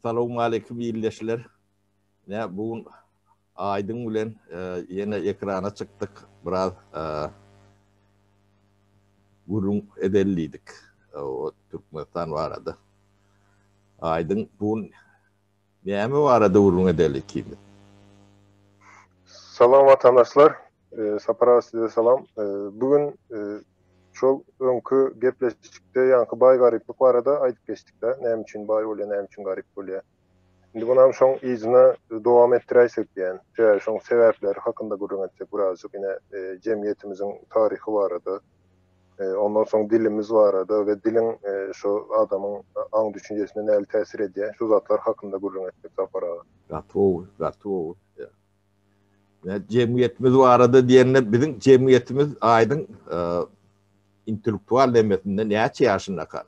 Assalamu aleyküm iyilleşler. Ne bu Aydın bilen yine ekrana çıktık. Biraz gurun edelliydik. O Türkmenistan var adı. Aydın bu ne mi var adı gurun edellik gibi. Salam vatandaşlar. Sapara size salam. Bugün çok önkü gepleştikte yankı bay gariplik var da aytıp geçtik de. Nem için bay oluyor, nem için garip oluyor. Şimdi bunun şoň izine devam ettireysek diyen. Şoň sebepler hakkında gurun etsek birazcık yine cemiyetimizin tarihi var da. Ondan sonra dilimiz var da ve dilin şu adamın an düşüncesine näle täsir ediyor. Şu zatlar hakkında gurun etsek Sapara. Gatoo. Cemiyetimiz var adı diyenler bizim cemiyetimiz Aydın intelektüel demesinde ne yaşında kan?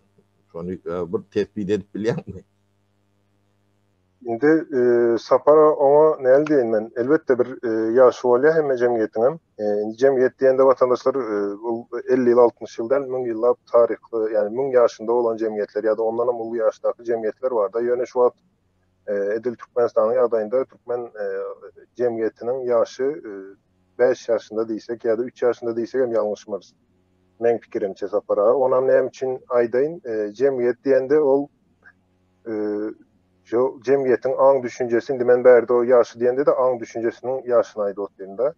Şonu bir tespit edip biliyor musun? Şimdi Sapara ona näle diýen men elbette bir ýaşy bolýar hemme cemiyetiniň. Cemiyet diýende vatandaşlar 50 ýyl 60 ýyldan 1000 ýyllap tarihli ýani 1000 ýaşynda olan cemiyetler ýa-da ondan hem ulu ýaşdaky cemiyetler bar da. Ýöne şu wagt Edil Türkmenistanyň ýagdaýynda Türkmen cemiyetiniň ýaşy 5 ýaşynda diýsek ýa-da 3 ýaşynda diýsek hem ýalňyşmaz. Men pikirimçe Sapara. Onam näme üçin aýdaýyn? Cemiyet diýende ol şu cemiyetin an düşüncesi, indi men bärde o ýaşy diýende de an düşüncesiniň ýaşyna aýdýarda.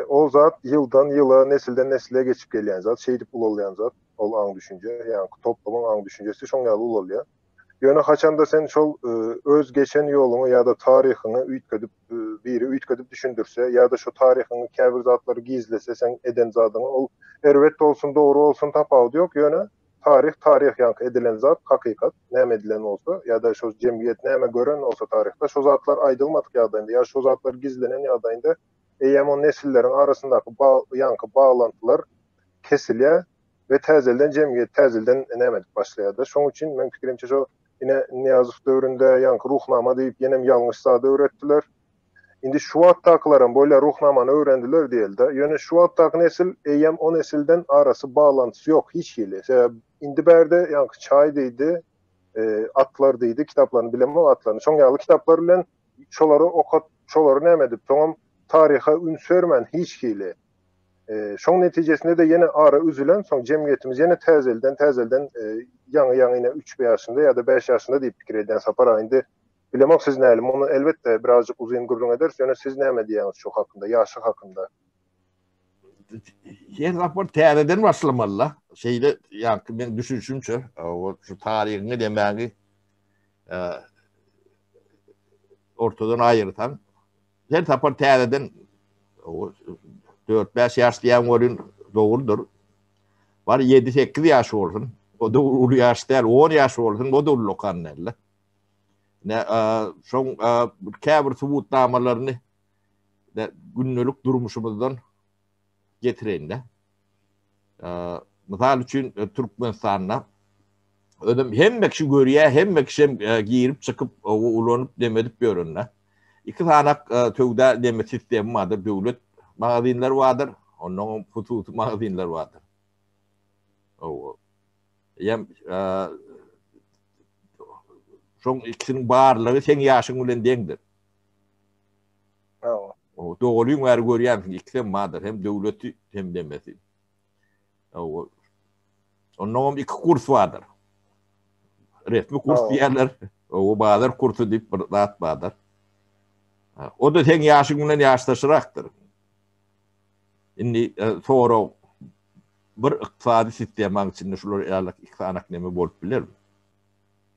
O zat ýyldan ýyla, nesilden nesile geçip gelýän zat, şeýdip ulalayan zat, ol an düşünce, ýani toplumyň an düşüncesi şoň ýaly ulalýar. Ýöne haçanda sen şol öz geçen ýoluňy ýa-da taryhyny üýtgedip, biri üýtgedip düşündürse ýa-da şu taryhyny käbir zatlary gizlese sen eden zadyny ol elbetde bolsun, dogry bolsun tapawdy ýok. Ýöne tarih yankı edilen zat hakikat näme edilen olsa ýa-da şu cemiyet näme gören olsa tarihte şu zatlar aýdylmadyk ýagdaýynda ýa şu zatlar gizlenen ýagdaýynda eýem o nesillerin arasyndaky yankı baglantylar kesilýär ve täzelden cemiyet täzelden näme başlaýar da. Şoň üçin men pikirimçe şu yine Niyazow döwründe yankı ruhnama diýip ýenem ýalňyş zady öwretdiler. Indi şu wagtdakylarym boýla ruhnamany öwrendiler diýildi. Ýöne şu wagtdaky nesil eýem o nesilden arasy baglantysı ýok hiç ýyly. Indi bärde yankı çay diýdi, atlar diýdi, kitaplarını bilemem atlaryny. Şoň ýaly kitaplar bilen şolary okat, şolary näme edip, soňam taryha ün sörmän hiç ýyly. Şoň netijesinde de ýene ara üzülen, soň cemiyetimiz ýene täzelden ýaňy ýene 3 ýaşynda ýa-da 5 ýaşynda diýip pikir edýän Sapara indi bilemok siz näle, onu elbette birazcık uzun gurrun ederse, ýöne siz näme diýäňiz şu hakynda, ýaşy hakynda? Her rapor täzeden başlamaly. Şeyde yani ben düşünüşümçe o şu tarihini demägi ortadan aýyrtan her rapor täzeden o 4-5 ýaşly ýa-da dogrudur. Var 7-8 ýaş bolsun. O da ulu ýaş däl, 10 ýaş bolsun, o da ulukan näle. Ne şoň käbir subutnamalaryny günlük durmuşymyzdan getireýin. Misal üçin Türkmenistanda ödüm hemme kişi görýär, hemme kişi girip çykyp ulanyp demedip görünne. İki tanak töwde deme sistemi vardır, döwlet magazinler vardır, onuň hususy magazinler vardır. O ýem şoň ikisiniň barlygy sen ýaşyň bilen deňdir. O dogryň bar görýän ikisi vardır, hem döwleti hem demesi. Onuň iki kurs vardır. Resmi kurs diýerler. O bazar kursu diýip bir zat bardyr. O da sen ýaşyň bilen ýaşdaşyrakdyr. Indi sonra bir iqtisadi sistemaň içinde şular ýaly iki anak näme bolup bilermi?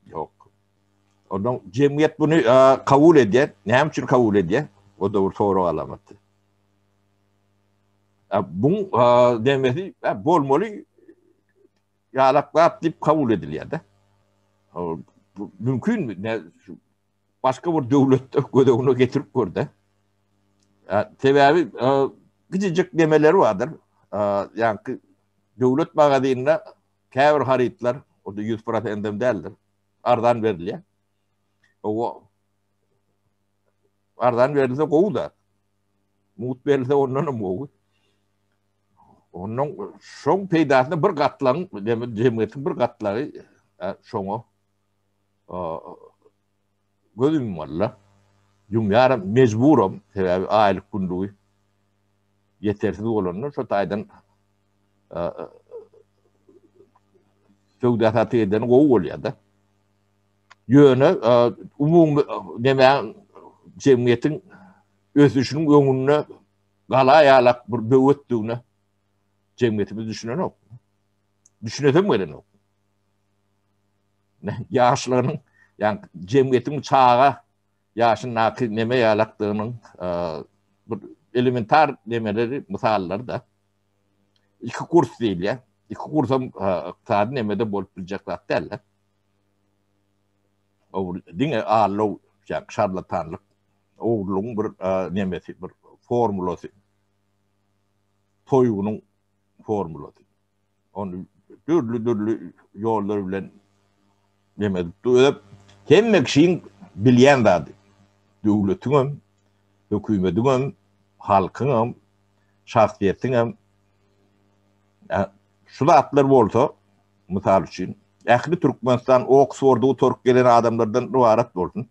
Ýok. Onuň cemiyet bunu kabul edýär. Näme üçin kabul edýär? O da bir soru alamaty. Bu demesi bolmaly ýalaklat diýip kabul edilýär da. Mümkün mü? Başka bir döwletde gödegine getirip gördi. Sebebi gıcıcık demeleri vardır. Yani döwlet magazinine käbir haritlar, o da 100% däldir. Ardan berilýär. O ardan berilse gowda. Mut berilse ondan gowy. Onuň şoň peýdasyna bir gatlaň, cemiyetiň bir gatlary şoňa gözüm valla. Yarın mecburum. Sebebi aylık günlüğü yetersiz olanlar şu taydan sövdasatı eden gowu bolýardy. Ýöne umumy näme jemgyýetin ösüşiniň öňünde gala ýalak bir böwetdigine jemgyýetimiz düşünenok. Düşünetem gelenok. Ýaşlaryň ýani jemgyýetiň çağa ýaşyň naky näme ýalakdygynyň bir elementar nemeleri misallar da iki kurs diýil ýa. İki kursam iqtisadi nemede bolup biljekler derler. O diňe ağırlığı, yani şarlatanlık, oğurluğun bir nemesi, bir formulası. Toygunun formulası. Onu türlü yollar bilen nemedi. Hemme kişinin bilyen dadı. Devletinin, hükümetin, halkın, şahsiyetin, şu atlar bolsa, misal üçün, ähli Türkmenistan, Oxford'u Türk gelen adamlardan ibaret bolsun.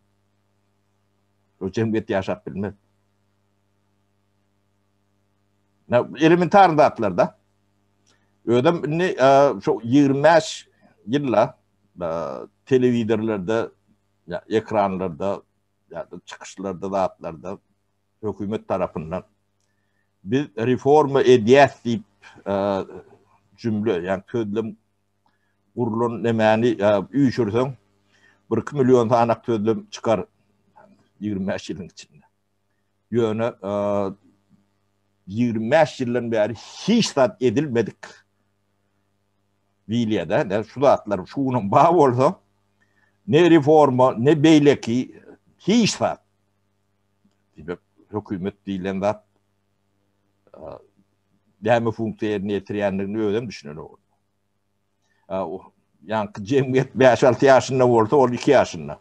O cemiyet ýaşap bilmez. Elementar zatlarda, ödem şu 25 ýylla telewizorlarda, ekranlarda, çıkışlarda, zatlarda, hökümet tarapyndan biz reforma edýäs diýip cümle, yani sözlem kurulan nemeni üyüşürsen 1-2 milyon tanak sözlem çıkar 25 yılın içinde. Yöne 25 yıldan beri hiç tat edilmedik. Viliyede, ne şu zatlar, şunun bağı olsa ne reforma, ne beyleki hiç tat. Hükümet değilen zat däme funksiýasyny ýetirýändigini özüm düşünýän oldu. Yani cemiyet 5-6 ýaşynda bolsa, ol 2 ýaşynda.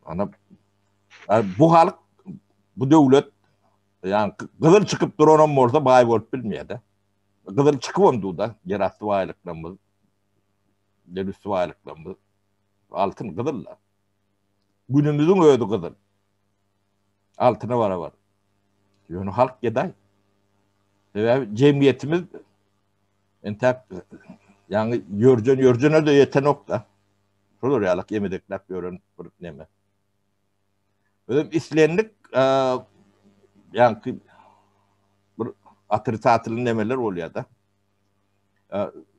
Ana bu halk, bu döwlet, yani gyzyl çykyp duran bolsa baý bolup bilmeýärdi. Gyzyl çykybamdy da, gerasty baýlyklarymyz, derüstü baýlyklarymyz, altyn gyzyllar. Günümüzün öýdi gyzyl. Altına var. Yönü halk geday. Ve cemiyetimiz entak yani yörcene de yeten nokta. Şolur yalak yemedekler görün bir neme. Öyle islenlik yani bir atırtatılı nemeler oluyor da.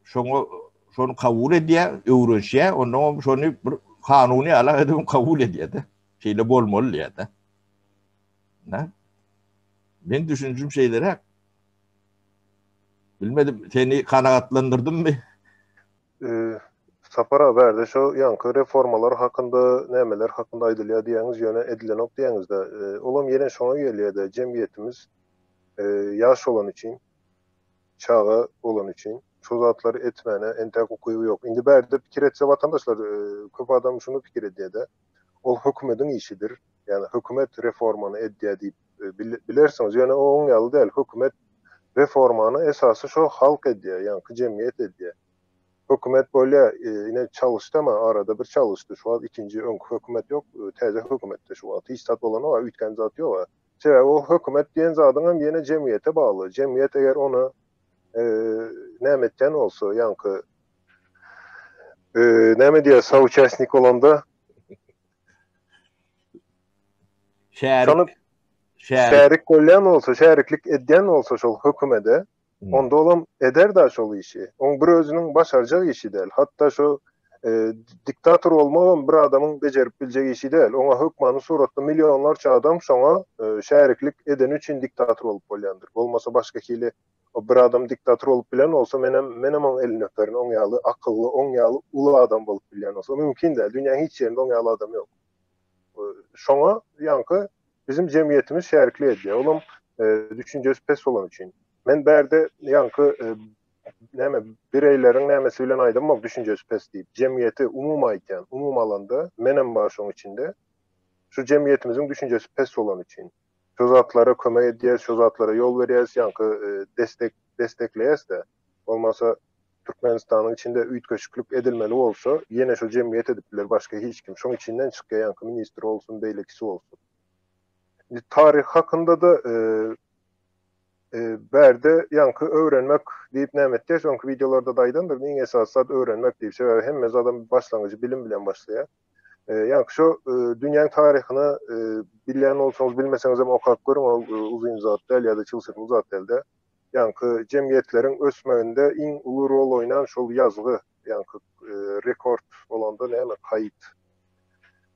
Şunu kabul ediyor, öğrenşiyor. Ondan şunu bir kanuni ala edin kabul ediyor da. Şeyle bolmalı ya da. Ne? Ben düşündüğüm şeyleri bilmedim, seni kanaatlandırdım mı? Sapar haberde şu yankı reformalar hakkında, nemeler hakkında aydılıyor diýeniz ýöne edilen ok diýeniz de. Olam ýene şoňa gelýär de jemgyýetimiz ýaş olan üçin, çağa olan üçin şu zatları etmene entek hukuky ýok. Indi berde pikir etse watandaşlar köp adam şunu pikir edýär de. Ol hökümetin işidir. Yani hökümet reformanı edýär diýip bilersiniz. Yani o oňaly däl. Hökümet reformanı esasy şu halk edýär, yani jemgyýet edýär. Hökümet böyle yine çalıştı ama arada bir çalıştı. Şu an ikinci önkü hökümet yok. Täze hökümetde şu an istat bolan var, ütken zat ýok. Sebäbi o hökümet diýen zadyň hem ýene jemgyýete bagly. Jemgyýet eger onu näme etken bolsa, ýanky näme diýär, sauçasnik bolanda şärik bolýan bolsa, şäriklik edýän bolsa şol hökümede, onda olam eder da şol işi. Oň bir özüniň başarjak işi däl. Hatta şu diktator bolmagan bir adamyň bejerip biljek işi däl. Oňa hökmany suratda milyonlarça adam şoňa şäriklik eden üçin diktator bolup bolýandyr. Bolmasa başga kili o bir adam diktator bolup bilen bolsa, menem oň elini öperin, oňaly, akylly, oňaly, uly adam bolup bilen bolsa mümkin däl. Dünýäň hiç ýerinde oňaly adam ýok. Şoňa ýanky bizim jemgyýetimiz şärikli edýär. Olam düşünjesi pes bolan üçin. Men berde ýanky näme bireýleriň nämesi bilen aýdymok düşünjesi pes diýip, jemgyýeti umuma eken, umum alanda menem bar şoň içinde. Şu jemgyýetimizin düşünjesi pes bolan üçin. Şu zatlara kömek edýär, şu zatlara ýol berýär, ýanky destekleýäs de. Olmasa Türkmenistan'ın içinde üýtgeçlik edilmeli olsa, ýene şo jemgyýet edipler, başga hiç kim. Şoň içinden çykýan ýanky ministr bolsun, beýlekisi bolsun. Tarih hakynda da berde ýanky öwrenmek diýip nämetdir. Şoňky videolarda da aýdandyr. Iň esasy öwrenmek diýip sebäbi hemme adam başlangyjy bilim bilen başlaýar. Ýanky şo dünýäň taryhyny bilýän bolsaňyz bilmeseňiz hem okap görüň, o uzun zat däl ýa-da çylsyrly zat dälde. Ýanky jemgyýetleriň ösmeginde iň uly rol oýnan şol ýazgy, ýanky rekord bolanda näme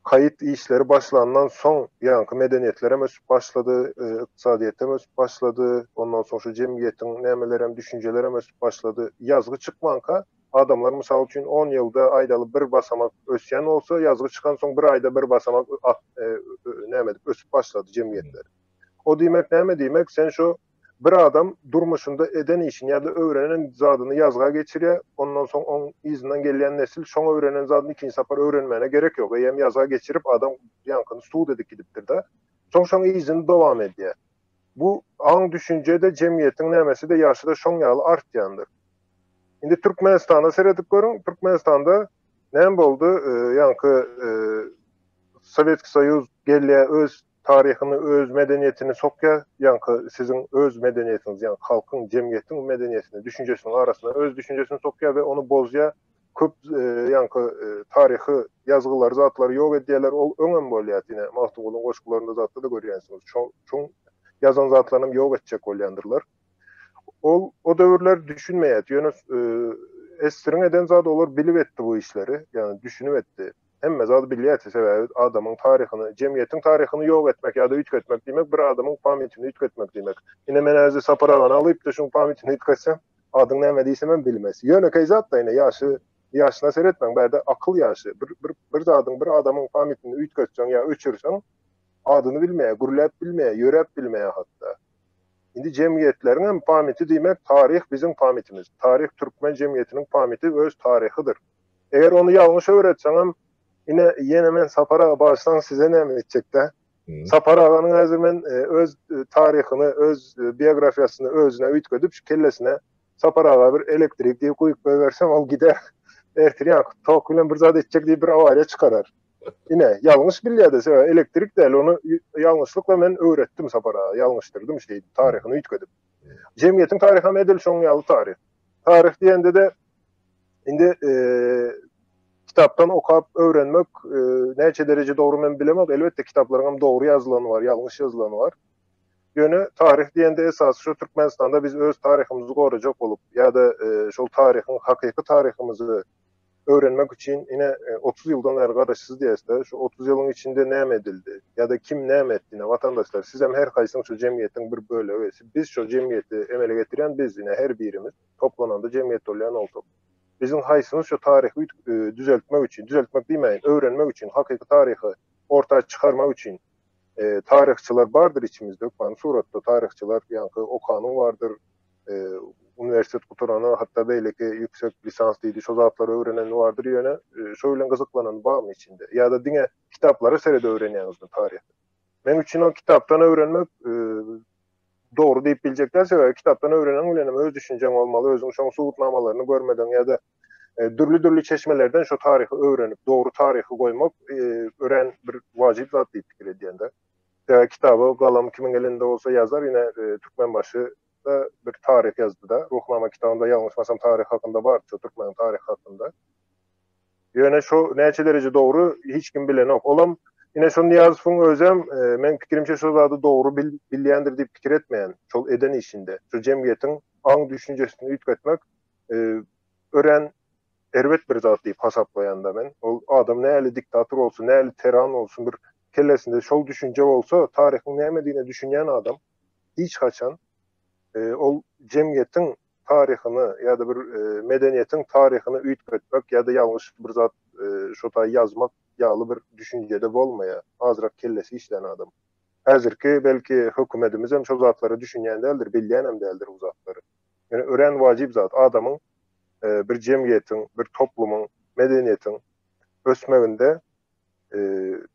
kayıt işleri başlandan son ýanky medeniýetler hem ösüp başlady, ykdysadyýet hem ösüp başlady, ondan soň şu jemgyýetiň nämeleri hem düşünjeleri hem ösüp başlady. Ýazgy çykmanka adamlar mysal üçin 10 ýylda aýdaly bir basamak ösýän bolsa, ýazgy çykan soň bir aýda bir basamak näme dip ösüp başlady jemgyýetler. O diýmek näme diýmek? Sen şu bir adam durmuşunda eden işin ya da öğrenen zadını yazga geçiriyor. Ondan sonra onun izinden gelen nesil şoň öğrenen zadını ikinci sapar öğrenmene gerek yok. Hem yazga geçirip adam yankını suud edip gidipdir de. Şoň izini devam ediyor. Bu aň düşünjede jemgyýetiň nämesi de ýaşy da şoň ýaly artýandyr. Indi Türkmenistanda seredip görüň. Türkmenistanda näme boldy? Yankı Sovetski Soýuz gelýär öz tarihini, öz medeniýetini sokya, ýanky sizin öz medeniýetiniz, ýani halkyň, jemgyýetiň medeniýetini, düşünjesiniň arasynda öz düşünjesini sokya we onu bozya, köp ýanky tarihy ýazgylary, zatlary ýok edýärler, ol öňem bolýar ýine Mahtumgulyň goşgularynda zatda da görýänsiňiz. Şoň ýazan zatlaryny ýok etjek bolýandyrlar. O döwürler düşünmeýär. Ýöne esiriň eden zat olar bilip etdi bu işleri, ýani düşünüp etdi. Hemme zat bilýär sebäbi adamyň taryhyny, jemgyýetiň taryhyny ýok etmek ýa-da üýtgetmek diýmek bir adamyň pamitini üýtgetmek diýmek. Ine men äze saparagan alyp da şoň pamitini üýtketsem, adyň näme diýsem hem bilmez. Ýöne zat da ine ýaşyna seretmeň, bäde akyl ýaşy. Bir zadyň, bir adamyň pamitini üýtketseň ýa öçürseň, adyny bilmeýär, gürläp bilmeýär, ýöräp bilmeýär hatda. Indi jemgyýetleriň hem pamiti diýmek, tarih bizim pamitimiz. Tarih türkmen jemgyýetiniň pamiti öz tarihydyr. Eger onu ýalňyş öwretseň, yine men Sapara baştan size näme etjekde? Sapara aganyň häzir men öz taryhyny, öz biografiýasyny özüne üýtgedip kellesine Sapara aga bir elektrik diýip goýup bersem, ol gider. Ertirýän tok bilen bir zat etjek diýip bir awariýa çykarar. Ine ýalňyş bilýärdi, elektrik däl, onu ýalňyşlykla men öwretdim Sapara, ýalňyşdyrdım taryhyny üýtgedip. Jemgyýetiň taryhy edil şoň ýaly tarih. Tarih diýende de indi kitaptan okap öğrenmek näçe derece doğru men bilemek. Elbette kitaplarım doğru yazılanı var, yanlış yazılanı var. Ýöne tarih diýende esas şu Türkmenistanda biz öz tarihimizi gorajak bolup ya da şol tarihin, hakyky tarihimizi öğrenmek için yine 30 ýyldan beri garaşsız diýäsde, şu 30 ýylyň içinde näme edildi ya da kim näme etdiňe vatandaşlar, siz hem her kaýsyň şu jemgyýetiň bir bölegi, biz şu jemgyýeti emele getiren biz yine her birimiz toplananda jemgyýet bolýan olduk. Bizim haýsyňyz şu tarihi düzeltmek üçin, düzeltmek diýmeýin, öwrenmek üçin, hakyky tarihy ortaya çykarmak üçin tarihçiler bardyr içimizde. Ýani suratda tarihçiler, ýanky okanyň bardyr, universitet guturany, hatda beýleki ýüksek lisans diýdi, şo zatlary öwreneni bardyr ýöne, şo bilen gyzyklanan bagmy içinde. Ýa-da diňe kitaplary serede öwrenýänizdir tarihde. Men üçin o kitapdan öwrenmek doğru diýip biljekler sebäbi kitapdan öwrenen bilenem öz düşünjeň bolmaly, özüň şoň suwutnamalaryny görmeden ýa-da dürli çeşmelerden şu tarihi öwrenip doğru tarihi goýmak ören bir wajyp zat diýip pikir edýände. Kitabı galam kimin elinde bolsa yazar, ýine Türkmenbaşy da bir tarih yazdy da, Ruhnama kitabynda ýalňyşmasam tarih hakynda bar, şu Türkmen tarih hakynda. Ýöne şu näçe derece doğru hiç kim bilenok. Olam ine şu Niyazowyň özem men pikirimçe şu zady doğru bilýändir diýip pikir etmeýän, şol eden işinde. Şu jemgyýetiň aň düşünjesini üýtgetmek ören erwet bir zat diýip hasaplaýanda men. Ol adam näli diktator bolsun, näli teran bolsun, bir kellesinde şol düşünje bolsa, taryhyň näme diýine düşünýän adam hiç haçan ol jemgyýetiň taryhyny ýa-da bir medeniýetiň taryhyny üýtgetmek ýa-da ýalňyş bir zat şota ýazmak ýaly bir düşünjede bolmaýar. Azrak kellesi işlän adam. Häzirki belki hökümetimiz hem şo zatlary düşünýän däldir, bilýän hem däldir bu zatlary. Ýani ören wajyp zat adamyň bir jemgyýetiň, bir toplumyň, medeniýetiň ösmeginde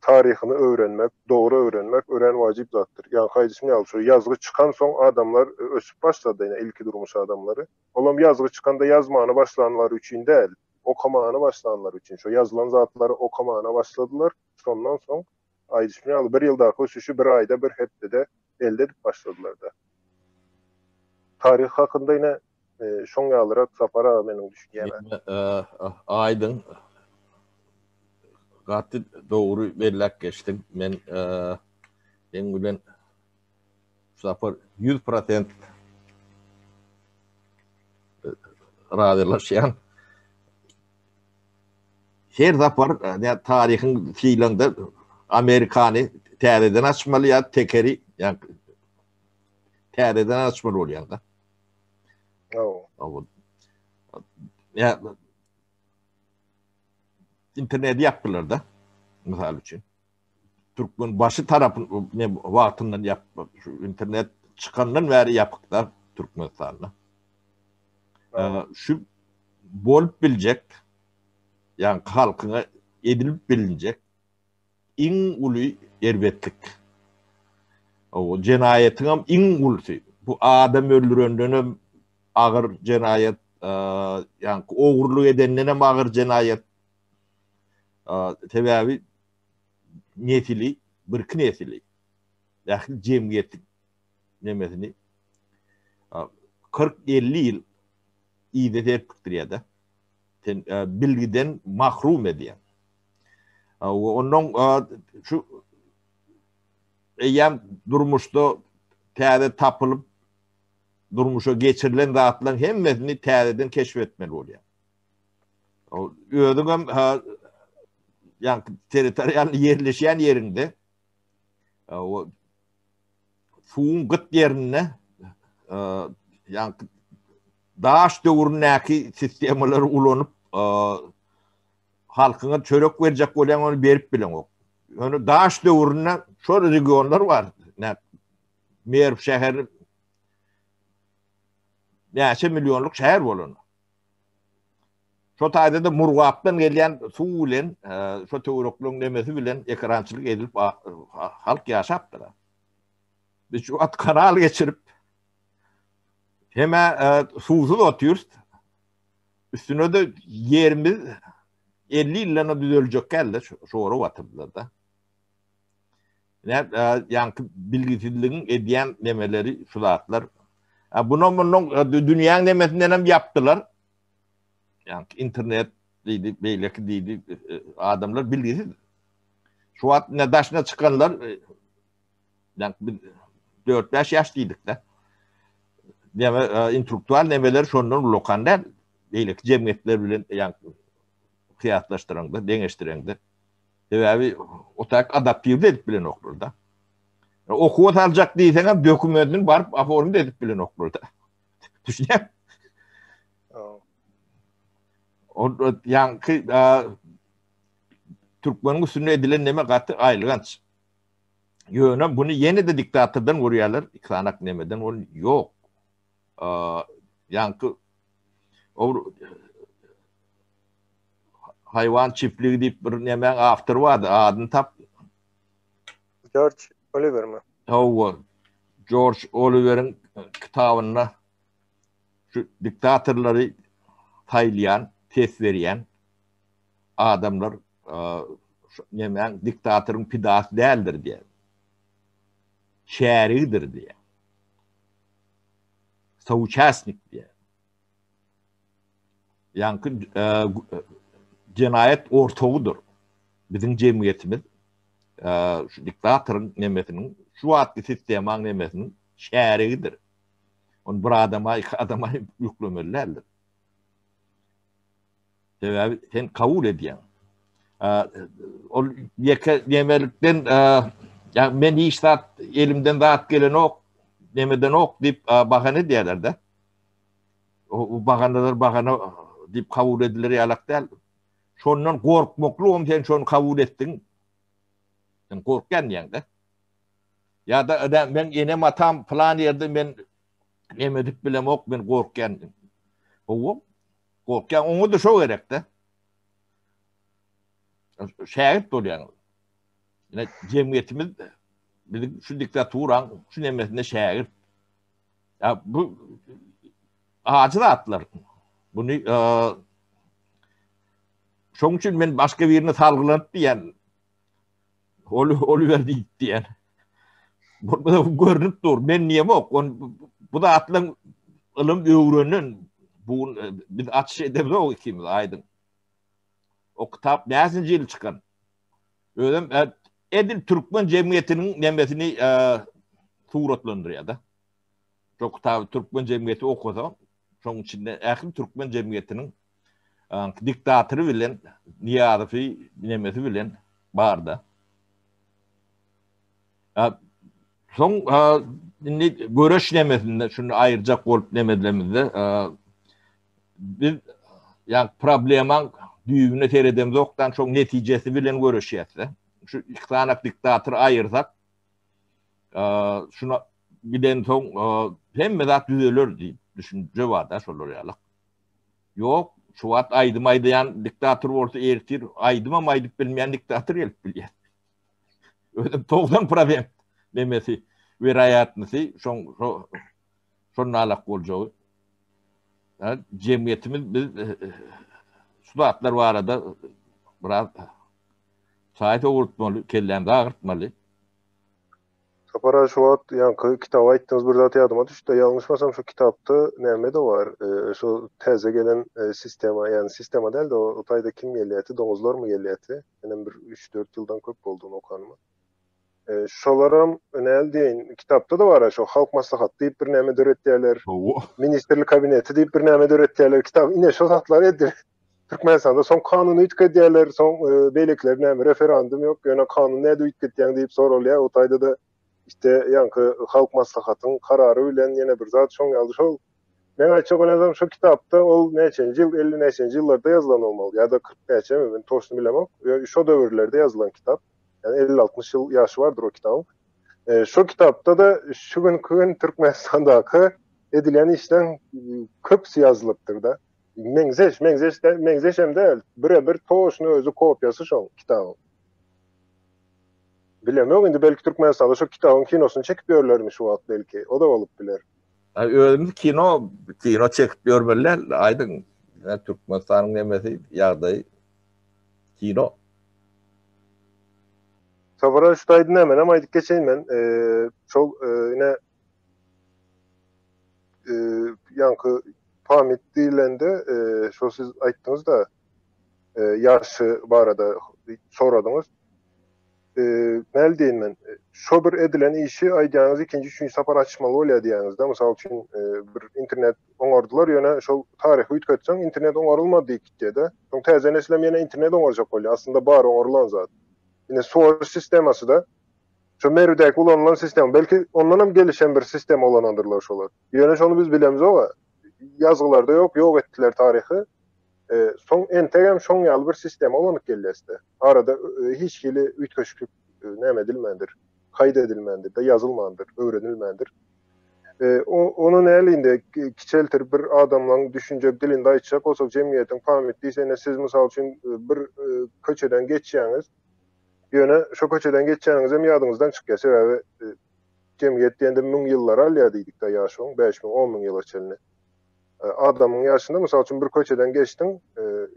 tarihini öğrenmek, doğru öğrenmek ören vacip zattır. Yani Haydismi Yalçı yazgı çıkan son adamlar ösüp başladı yine ilki durmuş adamları. Olam yazgı çıkanda yazmağına başlananlar üçün değil, okumağına başlananlar üçün. Şu yazılan zatları okumağına başladılar. Sondan son Haydismi Yalçı bir yılda koşuşu bir ayda bir hepte de elde edip başladılar da. Tarih hakkında yine şon yalarak sapara benim düşünceme. Aydın gaty doğru bellek geçtim. Men bilen sapar 100% radylaşan her zapar ne tarihin fiilinde Amerikanı tereden açmalı ya tekeri yani tereden açmalı oluyor da. Oh. Ya internet yaptılar da misal için. Türkmen başı tarafın ne vaktından yap şu internet çıkandan beri yapıklar Türkmenistan'da. Şu bolup bilecek yani halkına edilip bilinecek in ulu erbetlik. O cenayetin in ulusu. Bu adam öldüründüğünü ağır cenayet yani oğurluk edenine ağır cenayet tevavi niyetili, bırk niyetili. Yani cemiyetlik nemesini 40-50 yıl iyide terpiktir ya da bilgiden mahrum ediyen. Onun şu eyyam durmuştu tääde tapılıp durmuşa geçirilen dağıtılan hemmesini täädeden keşfetmeli oluyor. Ödüğüm yani teritoriyal yerleşen yerinde o suğun gıt yerine yani dağış dövründeki sistemleri ulanıp halkına çörek verecek olan onu berip bilen o. Yani dağış dövründe şu regionlar var. Merv şehir neyse milyonluk şehir bolunu. Şu tayda da Murgap'tan gelen su bilen, şu teorikluğun demesi bilen ekrançılık edilip halk yaşaptılar. Biz şu at kanal geçirip hemen susuz atıyoruz. Üstüne de yerimiz 50 yılına düzelecek geldi. Şoru atırdılar da. Yani bilgisizliğin ediyen demeleri sulatlar. Bunun dünyanın demesinden hem yaptılar. Yani internet deydi, beyleki deydi, adamlar bilgisiz. Şu an ne daşına çıkanlar yani 4-5 yaşlıydık da. İntelektüel nemeler şondan lokanda beyleki cemiyetler bilen yani kıyaslaştıran da, deneştiren de. Ve otak adaptif edip bilen okur da. Okuvat alacak değilsen hem dokümentini varıp aforum edip bilen okur da. Düşünüyor musun? Yani Türkmen'in üstüne edilen neme katı ayrılganç. Yönem bunu yeni de diktatörden vuruyorlar. İklanak nemeden onu yok. Yani hayvan çiftliği deyip bir nemen after vardı. Adını tap. George Oliver mi? George Oliver'in kitabında şu diktatörleri taylayan, test veriyen adamlar nemen diktatörün pidası değildir diye. Şehridir diye. Sauçasnik diye. Yani cinayet ortağıdır. Bizim cemiyetimiz şu diktatörün nemesinin şu adlı sistemin nemesinin şehridir. Onu bir adama, iki adama yüklemelerdir. Sebebi sen kabul ediyen. O yemelikten yani ben hiç elimden dağıt gelen ok, demeden ok deyip bahane diyorlar da. O bahane deyip kabul edilir yalak değil. Şondan korkmaklı sen şonu kabul ettin. Sen korkan yani de. Ya da ben yine atam plan yerde ben emedip bilem ok ben korkan. O korkan onu da şu gerek de. Şehit oluyor. Yine cemiyetimiz bizim şu diktaturan şu nemesinde şair. Ya bu acil atlar. Bunu şoň üçin men başka birini salgylanyp diýen Oliver diýen. Bu da görünüp dur. Men niýe bok? Bu da atlan ılım öwrenen. Bu biz atış edemiz o ikimiz aydın. O kitap näsinci ýyl çykan? Özüm Edil Türkmen Cemiyeti'nin nemesini suratlandırıyor da. Çok tabi Türkmen Cemiyeti okudu. Şoň içinde ähli Türkmen Cemiyeti'nin diktatörü bilen Niyazi nemesi bilen barda. Soň görüş nemesinde şunu ayırjak bolup nemedlemizde biz yani probleman düýbüne teredemiz okdan şoň netijesi bilen görüşýärdi. Şu iki tane diktatör ayırsak şuna giden soň hemme zat düzeler diýip düşünje var da şolar ýaly. Yok, şu wagt aýdymaýdyan diktatör bolsa ertir, aýdymam aýdyp bilmeýän diktatör gelip bilýär. Özüm togdan problem demesi wirayatnysy şoň alak boljagy. Cemiyetimiz biz şu wagtlar barada biraz saýt ogurtmaly, kellämde agyrtmaly. Sapara şu wagt ýanky kitap aýtdyňyz bir zat ýadyma düşdi. Ýalňyşmasam şu kitapda näme de var? Şu täze gelen sistema, yani sistema değil de o taýda kim gelýärdi? Doňuzlar mı gelýärdi? Menem bir 3-4 ýyldan köp boldy okanymy. Şolaram näl diýin, kitapda da var şu halk maslahaty diýip bir näme döretýärler. Ministerlik kabineti diýip bir näme döretýärler. Kitap ine şu zatlar edir. Türkmenistanda son kanuny üýtgedýärler, son beýlekler näme referandum ýok, ýöne kanun näde üýtgedýän diýip soralýar. O taýda da işte ýanky halk maslahatynyň karary bilen ýene bir zat şoň ýaly şol. Men açyk olanam şu kitapda ol näçenji ýyl, 50 näçenji ýyllarda ýazylan bolmaly ýa-da 40 näçe, men toşny bilemok. Şo döwürlerde ýazylan kitap. Yani 50-60 ýyl ýaşy bardyr o kitabın. Şu kitapda da şu günkü Türkmenistandaky edilen işden köpsi ýazylypdyr da. Meňzeş hem değil. Birebir toşny özü kopyasy şoň kitabyň. Bilemem, indi belki Türkmenistanda şu kitabın kinosyny çekip ýörlermi şu wagt belki. O da bolup biler. Özümüz kino çekip ýörberler, aýdyn. Türkmenistanyň nemesi ýagdaý kino. Sabara şu taýdy näme aýdyp geçeýin men. Şol ine ýanky Pamit diýilende şo siz aýtdyňyz da ýaşy barada soradyňyz. Näl diýin men? Şo bir edilen işi aýdýanyz ikinji, üçinji sapar açmaly bolýar diýäňiz da. Mysal üçin bir internet oňardylar, ýöne şol taryhy üýtgetseň internet oňarylmady diýikde. Şoň täze neslem ýene internet oňarjak bolýar. Aslında bar oňarylan zat. Yine soğuş sisteması da şu merudek kullanılan sistem. Belki ondan hem gelişen bir sistem olanandırlar şolar. Yöne şonu biz bilemiz ama yazgılarda yok ettiler tarihi. Son entegem şon ýaly bir sistem olanyp gelýärdi. Arada hiç kili üýtgeçlik näme edilmendir, kaýda edilmendir de yazılmandır, öwrenilmendir. Onun elinde kiçeltir bir adamlaryň düşünjek dilinde aýtjak bolsak jemgyýetiň pamit diýsene siz mysal üçin bir köçeden geçýäňiz. Ýöne şo köçeden geçýäňiz hem ýadyňyzdan çykýar. Sebäbi jemgyýet diýende 1000 ýyllar alýar diýdik da ýaşyň 5000 10000 ýyla çelini. Adamyň ýaşynda mysal üçin bir köçeden geçdiň,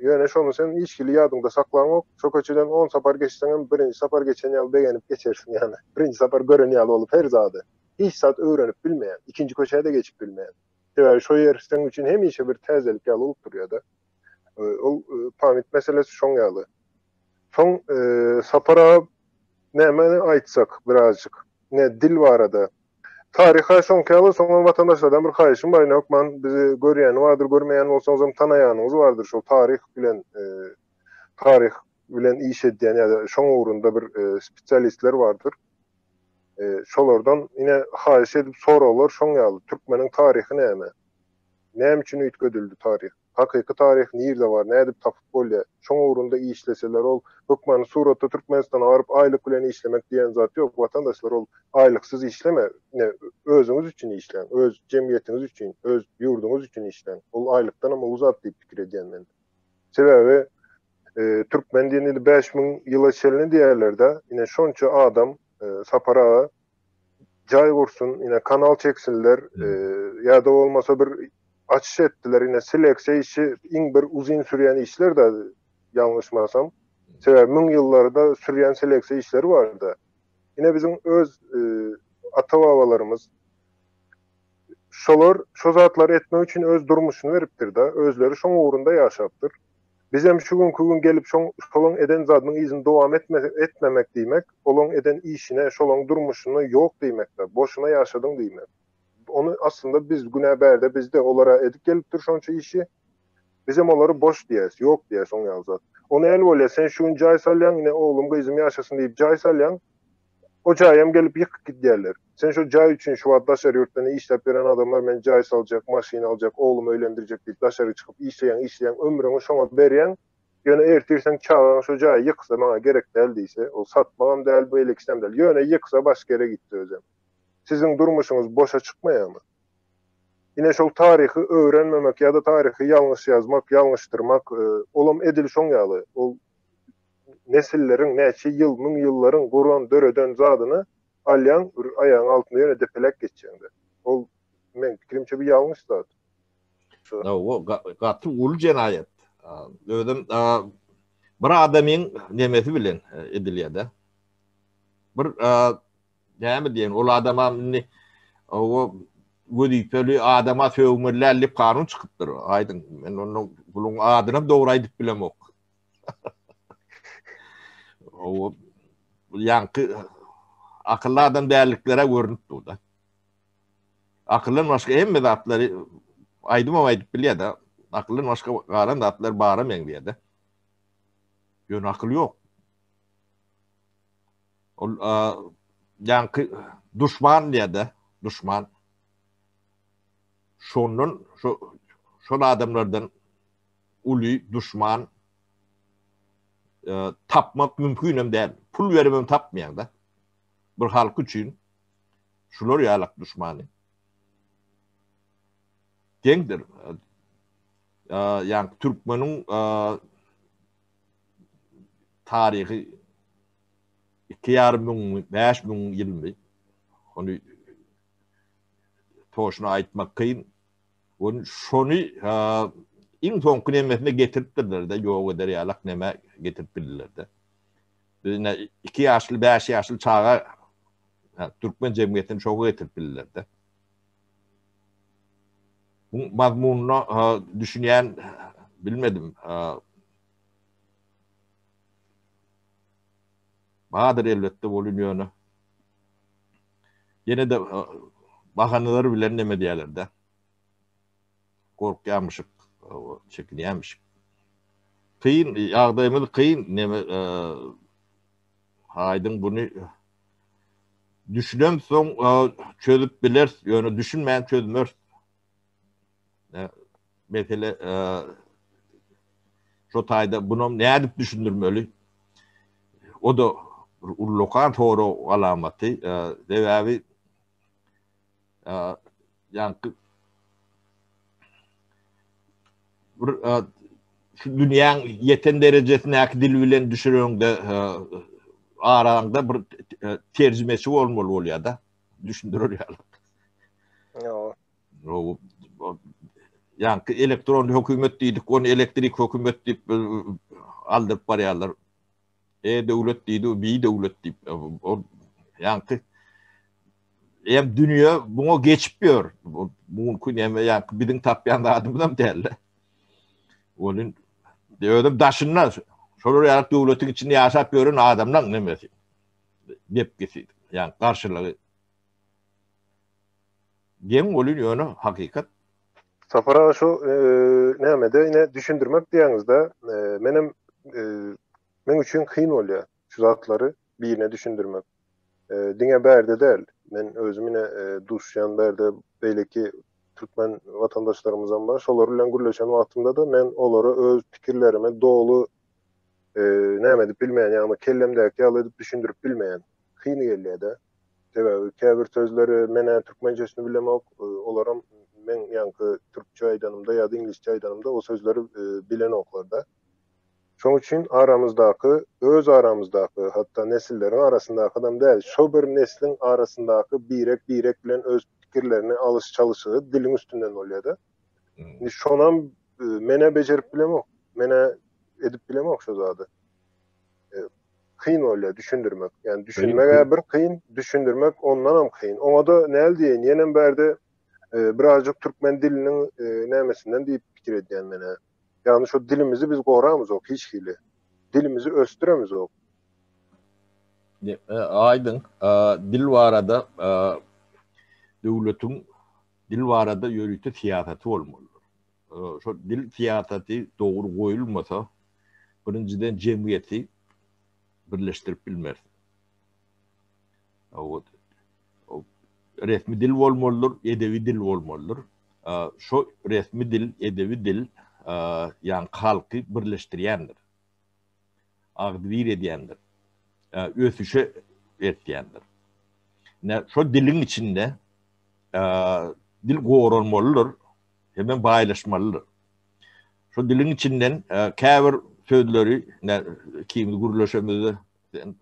ýöne şonu sen hiç kili ýadyňda saklanok. Şo köçeden 10 sapar geçseň hem birinji sapar geçen ýaly begenip geçersiň ýani. Birinji sapar gören ýaly bolup her zady. Hiç zat öwrenip bilmeýän, ikinji köçede geçip bilmeýän. Sebäbi şo ýer sen üçin hemişe bir täzelik ýaly bolup durýar da. Ol pamit meselesi şoň ýaly. Son sapara näme aýtsak birazjyk. Ne dil barada. Tariha şoňkaly soňra vatandaşlardan bir haýyşym bar. Näme bizi görýän bardyr, görmeýän bolsaňyz hem tanaýanyňyz bardyr. Şol tarih bilen iş edýän ýa-da şoň ugrunda bir spesialistler bardyr. Şolardan ine haýyş edip soralar şoň ýaly. Türkmeniň tarihi näme? Näme üçin üýtgedildi tarih? Hakyky tarih nirde var, nädip tapyp bolýar. Şoň ugrunda işleseler ol hökmany suratda Türkmenistana baryp aýlyk bilen işlemek diýen zat ýok. Watandaşlar ol aýlyksyz işleme, özüňiz üçin işleň, öz jemgyýetiňiz üçin, öz ýurduňyz üçin işleň. Ol aýlykdan ama uzat diýip pikir edýän men. Sebäbi Türkmen dinini 5000 yıla çelini diýerlerde ine şonça adam sapara jay gursun, ine kanal çeksinler, ýa-da bolmasa bir açış etdiler, ine selekse işi iň bir uzun sürýän işler de ýalňyşmasam. Sebäbi 1000 ýyllarda sürýän selekse işleri bardy. Ine bizim öz ata-babalarymız şolar şo zatlary etmek üçin öz durmuşyny beripdir da, özleri şoň uğrunda ýaşapdyr. Biz hem şu gün gelip şolun eden zadynyň izini dowam etmemek diýmek, olon eden işine, şolun durmuşyna ýok diýmekdir. Boşuna ýaşadyň diýmek. Onu aslında biz günäberde bizde olara edip gelipdir şonça işi. Biz hem olary boş diýäs, ýok diýäs oň ýalzat. Onu el bole sen şu gün jaý salýan, ine oğlum gyzym ýaşasyn diýip jaý salýan, o jaýam gelip ýykyp gidýärler. Sen şu jaý üçin şu wagt daşary ýurtdan işläp beren adamlar men jaý saljak, maşyna aljak, oğlumy öýlendirjek diýip daşary çykyp işleýän ömrüňi şoňa berýän, ýöne ertirsen çağan şu jaý ýyksa maňa gerek däl diýse, ol satmagam däl, bu eleksem däl. Ýöne ýyksa başga ýere gitdi özem. Sizin durmuşyňyz boşa çykmaýarmy? Ine şol taryhy öwrenmemek ýa-da taryhy ýalňyş ýazmak, ýalňyşdyrmak, olam edil şoň ýaly. Ol nesilleriň näçe ýyl, 1000 ýyllaryň guran döreden zadyny alýan aýagyň altynda ýöne depelek geçýärdi. Ol men pikirimçe bir ýalňyş zat. O gaty ul jenayet. Ödüm bir adamyň nemesi bilen edilýärdi. Bir näme diýen, ol adama o gödüpeli adama söwmelerli kanun çykypdyr. Aýdyn, men onu buluň adyny dogry aýdyp bilemok. O ýanky akylly adam däliklere görünüp durdy. Akyllyň başga hemme zatlary aýdyp bilýär-de, akyllyň başga garan zatlar bara men diýerdi. Ýöne akyl ýok. Ol ýanky düşman diýerdi, düşman. Şonun şol adamlardan uly düşman tapmak mümkün hem däl. Pul bermem tapmaýan da. Bir halk üçin şolar ýalak düşmany. Deňdir. Ýa-ni türkmeniň taryhy 2.500 ýyl. Onu toşuna aýtmak kyn. Onu şonu iň soňky nemesine getiripdirler de, ýok eder ýalak neme getirip bildirler. Bizne 2 ýaşly, 5 ýaşly çağa türkmen jemgyýetini şoňa getirip bildirler de. Bu mazmunyny düşünýän bilmedim. Bahadır elbette bolunýany. Yine de bahanalary bilen neme diýerler de. Korkýanmyşyk, çekinýänmişik. Kıyın, ýagdaýymyz kıyın, neme haýdyn bunu düşünem soň çözüp biler, ýöne düşünmän çözmür. Mesele şo taýda bunu nädip düşündirmeli? O da ullokan toro alamaty, sebäbi ýanky bir dünýäň ýeten derejesine dil bilen düşüreňde araňda bir terjimesi bolmaly bolýar-da, düşündirir ýaly. Ýok. Ýanky elektron hökümet diýdik, onu elektrik hökümet diýip aldyryp barýarlar. Döwlet diýdi, bir döwlet diýip. Ýanky hem dünýä buňa geçip ýör. Mümkin hem ýanky biziň tapýan adamdan däl. Olun diýerim daşynlar. Şolar ýaly döwletiň içinde ýaşap ýören adamlaryň nemesi? Dep geçidi. Yani karşılığı. Gen olun ýöne hakikat. Safara şu näme de ine düşündirmek diýäňizde men üçin kyn bolýar şu zatlary birine düşündirmek. Diňe berde däl. Men özüm ine duşýan berde beýleki Türkmen vatandaşlarımızdan var. Şolar bilen gürleşen wagtymda da men olary öz pikirlerime dolu näme dip bilmeýän ýa-ni kellemdäki ýaly edip düşündirip bilmeýän kyn gelýär-de. Sebäbi käbir sözleri mene türkmençesini bilemek, olaram men ýanky türkçe aýdanymda ýa-da ingilisçe aýdanymda o sözleri bilen oklarda. Şoň üçin aramyzdaky, öz aramyzdaky, hatda nesillerin arasyndaky değil, şo bir neslin arasyndaky birek bilen öz pikirlerini alış çalışygy dilin üstünden bolýar-da. Şonam mene bejerip bilemok, mene edip bilemok şo zady. Kıyın bolýar düşündirmek. Yani düşünmek bir kıyın, düşündirmek ondan hem kıyın. Oňa da näl diýen, ýenem berde birazcık Türkmen dilinin nämesinden diýip pikir edýän mene. Yani şo dilimizi biz goramyzok hiç hili. Dilimizi östüremizok. Aydın, dil barada döwletiň dil barada ýörükde siýasaty bolmaly. Şo dil siýasaty dogry goýulmasa, birinciden jemgyýeti birleşdirip bilmez. Resmi dil bolmalydyr, edebi dil bolmalydyr. Şo resmi dil, edebi dil ýani halky birleşdirýändir. Agdyr edýändir. Ösüşe etýändir. Şo dilin içinde dil goranmalydyr, hemen baýlaşmalydyr. Şo dilin içinden käbir sözleri kimi gurlaşamyzy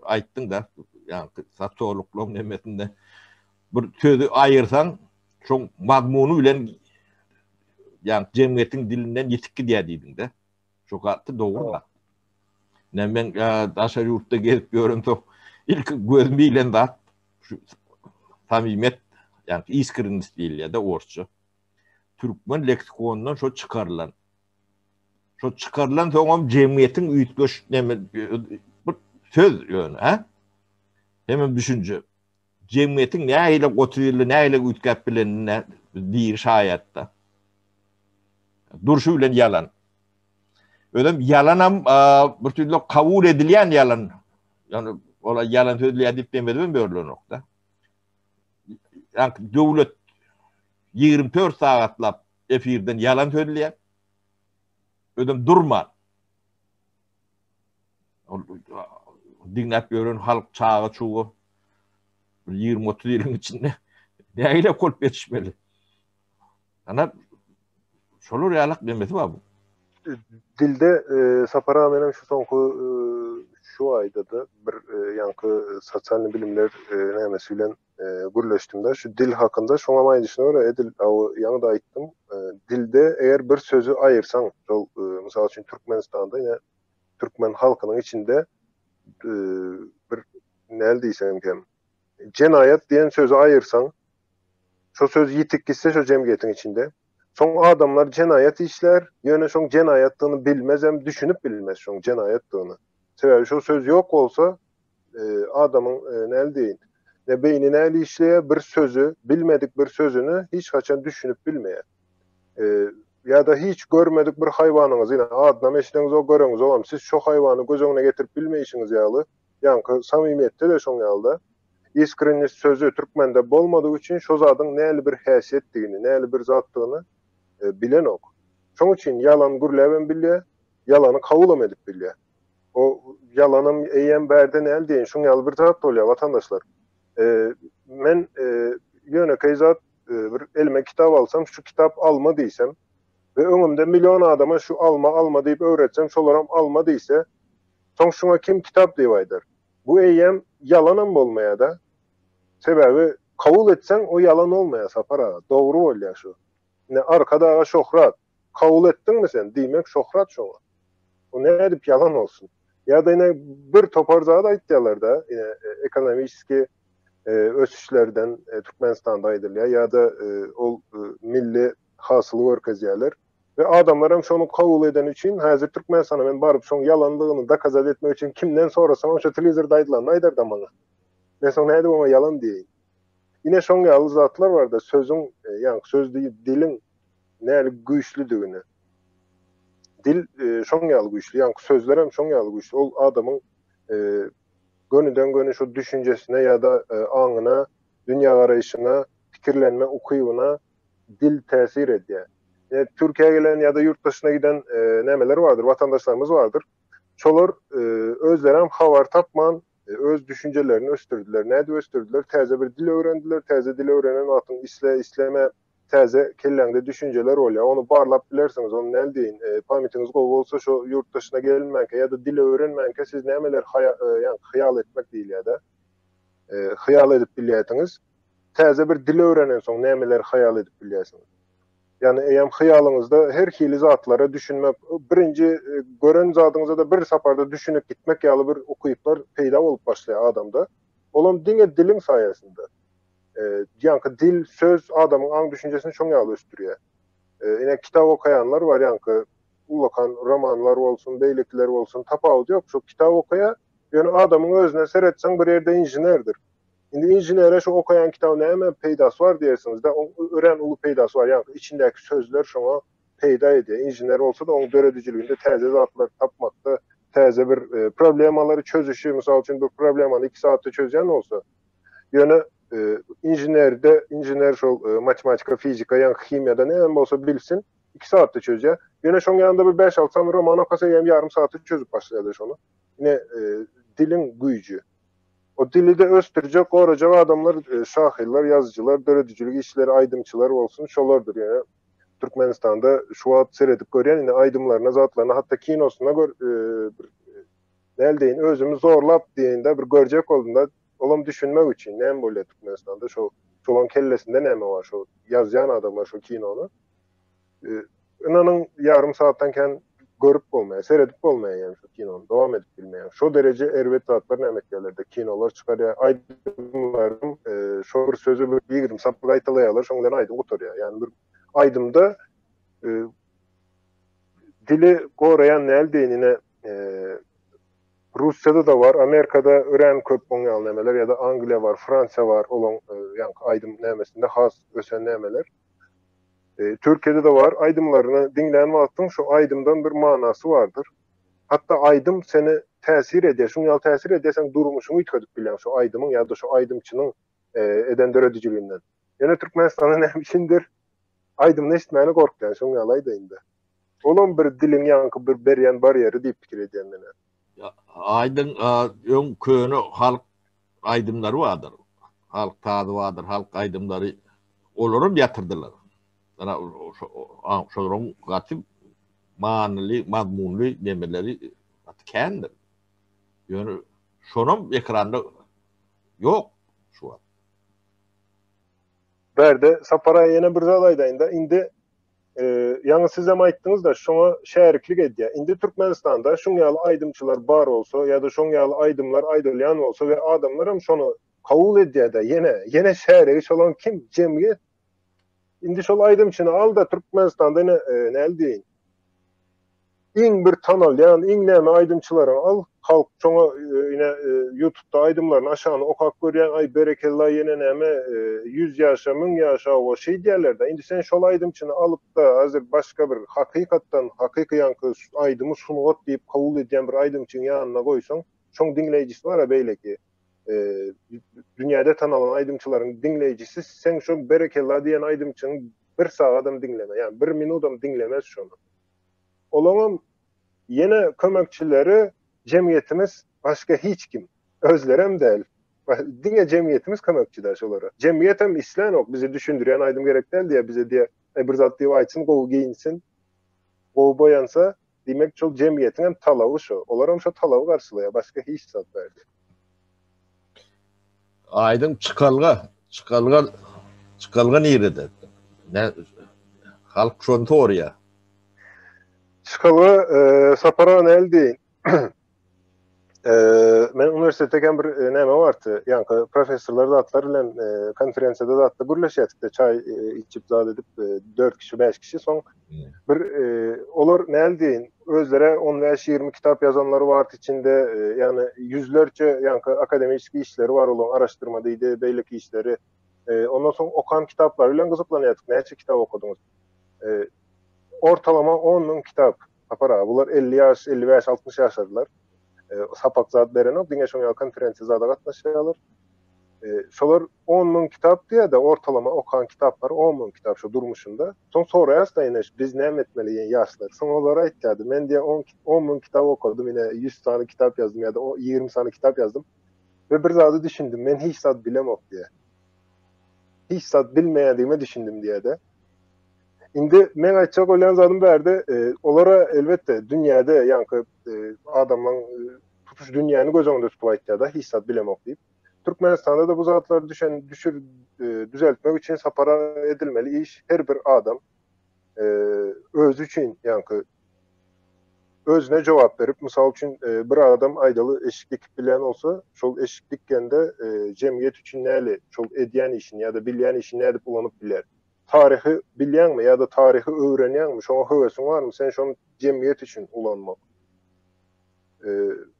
aýtdyň da, ýani sosiologlaryň nemesinde bir sözü aýyrsaň, şoň mazmuny bilen ýani jemgyýetiň dilinden ýetip gidýär diýdiň de. Şo gatly dogry da. Men daşa ýurtda gezip görünsem, ilk gözüm bilen da samimiýet, ýani iskrenlik diýilýär da orsça. Türkmen leksikonundan şo çıkarılan. Şo çıkarılan soňam jemgyýetiň üýtgeç bir söz ýöne, ha? Hemen düşünje. Jemgyýetiň näile goturýarly, näile üýtgäp bilenine diýir şaýatda. Durşu bilen yalan. Ödem yalanam bir türlü kabul edilýän yalan. Yani ola yalan sözlüğe dip demedim böyle nokta. Yani döwlet 24 saatlap efirden yalan söylüyor. Ödem durma. Dinlep görün halk çağı çuğu 20-30 yılın içinde neyle kolp yetişmeli. Ana şolu realak demesi var bu. Dilde sapara menem şu soňky şu aýda da bir ýanky sosial bilimler nämesi bilen gürleşdim şu dil hakynda şoňa maý düşünýär edil ýa-da aýtdym dilde eger bir sözü aýyrsaň şol mysal üçin Türkmenistanda ýa Türkmen halkynyň içinde bir näl diýsem hem jenaýat diýen sözü aýyrsaň şo söz ýitik gitse şo jemgyýetiň içinde soň adamlar jenaýat işler, ýöne şoň jenaýatdygyny bilmez hem düşünüp bilmez şoň jenaýatdygyny. Sebäbi şo söz ýok bolsa, adamyň näl diýin, ne beýni näl işleýär, bir sözü, bilmedik bir sözünü hiç haçan düşünüp bilmeýär. Ya da hiç görmedik bir haýwanyňyzy, ýa adnam eşiňiz o göreňiz olam, siz şo haýwany göz öňüne getirip bilmeýişiňiz ýaly, ýanky samimiýetde de şoň ýalda. Iskrenlik sözü Türkmende bolmadygy üçin şo zadyň näli bir häsiýetdigini, näli bir zatdygyny bilen ok. Şoň üçin yalan gürläben bilýär, ýalany kabul edip bilýär. O yalanım eýen bärde näl diýen şoň ýaly bir zat bolýar watandaşlar. Men ýöne zat bir elime kitap alsam, şu kitap alma diýsem we öňümde milyon adama şu alma diýip öwretsem, şolaram alma diýse, soň şoňa kim kitap diýip aýdar. Bu eýem yalanam bolmaýa da. Sebäbi kabul etsen o yalan olmaýa sapara, dogry bolýar şu. Ne arkadağa şöhret. Kabul ettin mi sen? Diýmek şöhret şoňa. O ne edip yalan olsun. Ya da yine bir topar zat aýtdylar da, ekonomiski ösüşlerden Türkmenistan'da aýdylýar ya da ol milli hasyly görkezýärler. Ve adamlar hem şonu kabul eden için hazır Türkmenistan'a men barıp şoň yalanlığını da kazat etmek için kimden sorasam o televizorda aýdylan aýdar da maňa. Men şoň näde bolma yalan diýin. Yine şoň ýaly zatlar bar da sözüň ýa söz dilin näli güýçlüdigini. Dil şoň ýaly güýçlü, ýa sözler hem şoň ýaly güýçlü. Ol adamyň gönüden göne şu düşünjesine ya da aňyna, dünýä garaýyşyna, pikirlenme ukybyna dil täsir edýär. Türkiye'ye gelen ya da yurt dışına giden nemeler vardır, vatandaşlarımız vardır. Çolar özlerem havar tapman, öz düşüncelerini östürdüler. Näde östürdüler? Täze bir dil öğrendiler. Täze dil öğrenen atın isleme təze kelləngde düşünceler oluyor. Onu barlap bilersiniz, onu ne deyin. Pamitiniz gol olsa şu yurt dışına gelmenke ya da dili öğrenmenke siz nemeler yani hayal etmek değil ya da hayal edip biliyorsunuz. Təze bir dili öğrenen son nemeler hayal edip biliyorsunuz. Yani eğer hayalınızda her hili zatlara düşünmek, birinci gören zatınıza da bir saparda düşünüp gitmek yalı bir okuyuplar peyda olup başlıyor adamda. Olan dilin sayesinde. Yankı dil, söz adamın an düşüncesini çok yalı üstürüyor. Yine kitap okuyanlar var yankı. Ulakan romanlar olsun, beylikler olsun, tapavut yok. Şu kitap okaya, yani adamın özüne seyretsen bir yerde injinerdir. Şimdi injinere şu okuyan kitabın hemen peydası var diyersiniz de öğren ulu peydası var. Yani içindeki sözler şuna peyda ediyor. İnjiner olsa da onun dörediciliğinde təze zatlar tapmakta, təze bir problemaları çözüşü, misal için bir problemanı 2 saatte çözen olsa, yani injiner şu matematika, fizika, yani kimyada ne olsa bilsin, 2 saatte çözüyor. Yani şunun yanında bir 5-6 tane roman okasa yarım saatte çözüp başlayabilir şunu. Yine dilin gücü. O dili de östürecek, koruyacak adamlar, şahiller, yazıcılar, döredicilik işleri, aydımçılar olsun, şolardır yani. Türkmenistan'da şu an seyredip gören yine aydımlarına, zatlarına, hatta kinosuna neredeyin, özümü zorlap diyende bir görecek olduğunda olam düşünmek için ne böyle Türkmenistan'da şu olan kellesinde ne var şu yazyan adamlar şu kinonu. İnanın yarım saatten görüp olmaya, seyredip olmaya yani şu kinonu, devam edip bilmeye. Şu derece ervet zatların emeklerde kinolar çıkarıyor. Aydımlarım şu bir sözü bir 20 sapı aytalayalar, şundan aydım oturuyor. Yani bir aydımda dili koruyan neldeğinine Rusya'da da var, Amerika'da öğren köp onyalı nemeler ya da Angliya var, Fransa var olan yani aydım nemesinde has ösen nemeler. Türkiye'de de var. Aydımlarını dinleyen vaktın şu aydımdan bir manası vardır. Hatta aydım seni tesir ediyor. Şunu yal tesir ediyorsan durmuşunu yıkadık bilen şu aydımın ya da şu aydımçının eden dörediciliğinden. Yani Türkmenistan'ın ne biçimdir? Aydım ne işitmeyene korkuyor. Şunu yal aydayında. Olan bir dilin yankı bir beriyen bariyeri deyip fikir ediyen beni. Aydın ön köyünü halk aydımları vardır. Halk tadı vardır. Halk aydımları olurum yatırdılar. Yani şoğrun katip manili, mazmunlu demeleri kendir. Yani şunun ekranda yok şu an. Berde Saparaya yine bir zalaydayında indi yani size ayttınız da şuna şeriklik ediyor. İndi Türkmenistan'da şunyalı aydımçılar bar olsa ya da şunyalı aydımlar aydolayan olsa ve adamlarım şunu kabul ediyor da yine şehre olan kim? Cemiyet. İndi şol aydımçını al da Türkmenistan'da ne eldeyin? İn bir tanal yani in neme aydımçıları al. Halk şuna yine YouTube'da aydımların aşağını okak görüyen ay berekellah yine neme 100 yaşa 1000 yaşa o şey diyorlar da indi sen şol aydımçını alıp da hazır başka bir hakikattan hakiki yankı aydımı sunuot deyip kabul ediyen bir aydımçının yanına koysan şon dinleyicisi var ya böyle ki dünyada tanınan aydımçıların dinleyicisi sen şu berekellah diyen aydımçının bir sağadan dinleme yani bir minutam dinlemez şunu. Olamam yine kömekçileri cemiyetimiz başka hiç kim. Özlerem değil. Diye cemiyetimiz kömekçiler olarak. Cemiyetem islen ok bizi düşündüren aydım gerek değil diye bize diye bir zat diye açsın kov giyinsin kov boyansa demek çok cemiyetin hem talavı şu. Olaram şu talavı karşılaya başka hiç zat verdi. Aydın çıkalga nerede? Ne halk şontu oraya. Çıkalı Saparan el değil. Men üniversitedeki bir neme vardı. Yani profesörler de atlarıyla konferansiyada da atla gürleşedik çay içip zat edip 4 kişi 5 kişi son bir olur ne eldeyin özlere 15-20 kitap yazanları vardı içinde yani yüzlerce yani akademik işleri var olan araştırmadıydı belki işleri ondan sonra okan kitaplarıyla kızıklanıyorduk. Neyse kitap okudunuz? Ortalama 10.000 kitap. Apara bunlar 50 yaş 55-60 yaşlardılar. Sapak zat berenok dünya şoňa konferensiýa zada gatnaşýarlar. Şolar 10.000 kitap diye de ortalama okan kitaplar 10.000 kitap şu durmuşunda. Sonra ýaşdaýyn biz näme etmeliýin ýaşlar. Soň olara aýtdy. Men diye 10.000 kitap okudum ine 100 tane kitap yazdım ya da 20 tane kitap yazdım. Ve bir zady düşündüm. Men hiç zat bilemok diye. Hiç zat bilmeýändigime düşündüm diye de. Indi men açacak olan zadım berdi. Olara elbette dünyada yankı adamın tutuş dünyanı göz önünde tutup aytýarda hissat bilemek deyip. Türkmenistan'da da bu zatlar düzeltmek için sapara edilmeli iş. Her bir adam öz için yankı özüne cevap verip, misal üçün bir adam aydalı eşiklik bilen olsa, şol eşiklikkende cemiyet üçün näli, şol edýän işini ya da bilýän işini nädip ulanyp biler. Tarihi bilýänmi ya da tarihi öwrenýänmi, şoňa höwesiň barmy, sen şonu cemiyet üçün ulanmak.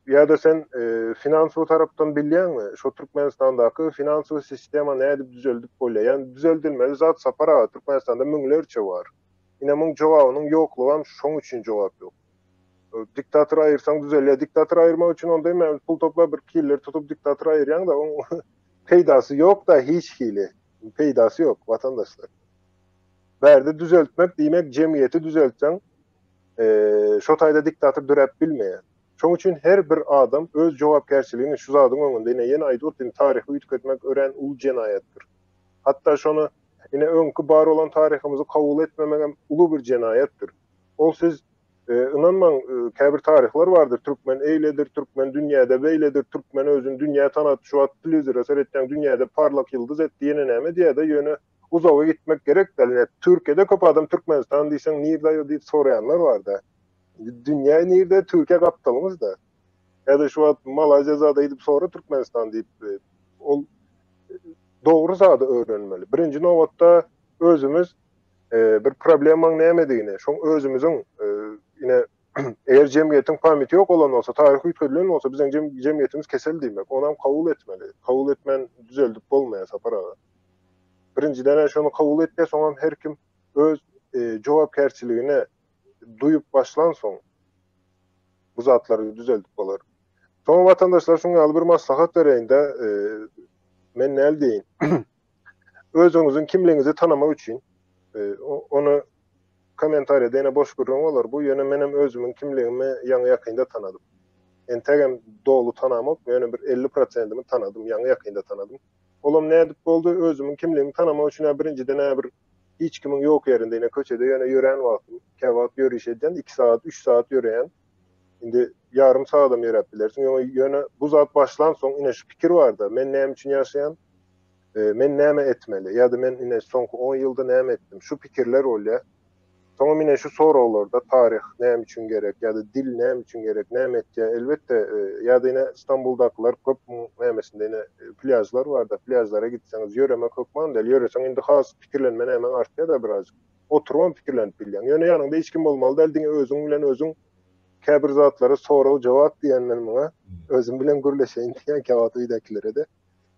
Ya da sen finansiw tarapdan bilýänmi, şo Türkmenistandaky finansiw sistema nädip düzeldip bolýar? Yani düzeldilmeli zat sapara Türkmenistanda müňlerçe bar. Ine muň jogabynyň ýoklugy şoň üçin jogap ýok. Diktator ayırsan düzelýär. Diktator ayırmak için onda hem pul topla bir killer tutup diktator ayıryan da onun peydası yok da hiç hile. Peydası yok vatandaşlar. Berde düzeltmek demek cemiyeti düzeltsen şu tayda diktator dürep bilmeyen. Şoň üçin her bir adam öz jogapkärçiligini şu zadyň öňünde ýene aýdyp taryhy üýtgetmek ören ul jenayetdir. Hatta şonu ýene öňkü bar olan taryhymyzy kabul etmemek ulu bir jenayetdir. Ol siz inanmaň käbir taryhlar vardır. Türkmen eýledir, Türkmen dünýäde beýledir, Türkmen özüni dünýäde tanat, şu at telewizora seretden dünýäde parlak ýyldız etdi ýene näme diýede ýöne uzağa gitmek gerek de. Türkiýede köp adam Türkmenistan diýsen nirde diýip sorayanlar var da. Dünya nirde Türkiýe gapdalymyz da. Ya da şu at Malazya'da edip sonra Türkmenistan diýip ol dogry zady öwrenmeli. Birinji nowatda özümüz bir problemaň nämedigini, şoň özümüziň ine eğer cemiyetin pameti yok olan olsa, tarihi ütködülen olsa bizim cemiyetimiz kesel demek. Onam kabul etmeli. Kabul etmen düzeldip bolmayan sapara. Birinciden şonu kabul etme, sonra her kim öz jogapkärçiligine duyup başlan soň bu zatları düzeldip bolar. Sonra vatandaşlar şunu bir maslahat berýärinde men näl deýin. Özüňiziň kimligiňizi tanamak üçin onu komentariyada ene boş görüň bolar. Bu ýöne menem özümün kimligimi ýaňy ýakynda tanadym. Entegem dolu tanamak, ýöne bir 50%-imi tanadym, ýaňy ýakynda tanadym. Olam nädip boldy? Özümün kimligimi tanamak üçin birinciden bir hiç kimin ýok ýerinde ene köçede ýöne ýören wagtym, käwagt ýörüşeden 2 saat, 3 saat ýöreýän. Indi yarım saatym ýörep bilersiň. Ýöne bu zat başlan soň ine şu pikir barda. Men näme üçin ýaşaýan? Men näme etmeli? Ya da men ine soňky 10 ýylda näme etdim? Şu pikirler bolýar. Sonra mine şu soralarda tarih näme üçin gerek ya da dil näme üçin gerek, näme etýär? Elbetde ya da ine İstanbuldakylar köp nämesinde ine plajlar bar da plajlara gitseňiz ýöremek hökman del ýöreseň indi has pikirlenme näme artýar da biraz. Oturup pikirlenip bilýän. Ýöne ýanynda hiç kim bolmaly da eldiňe özüň bilen özüň käbir zatlara soraw jogap diýenler muňa özüm bilen gürleşeýin diýen käwagt öýdekilere de.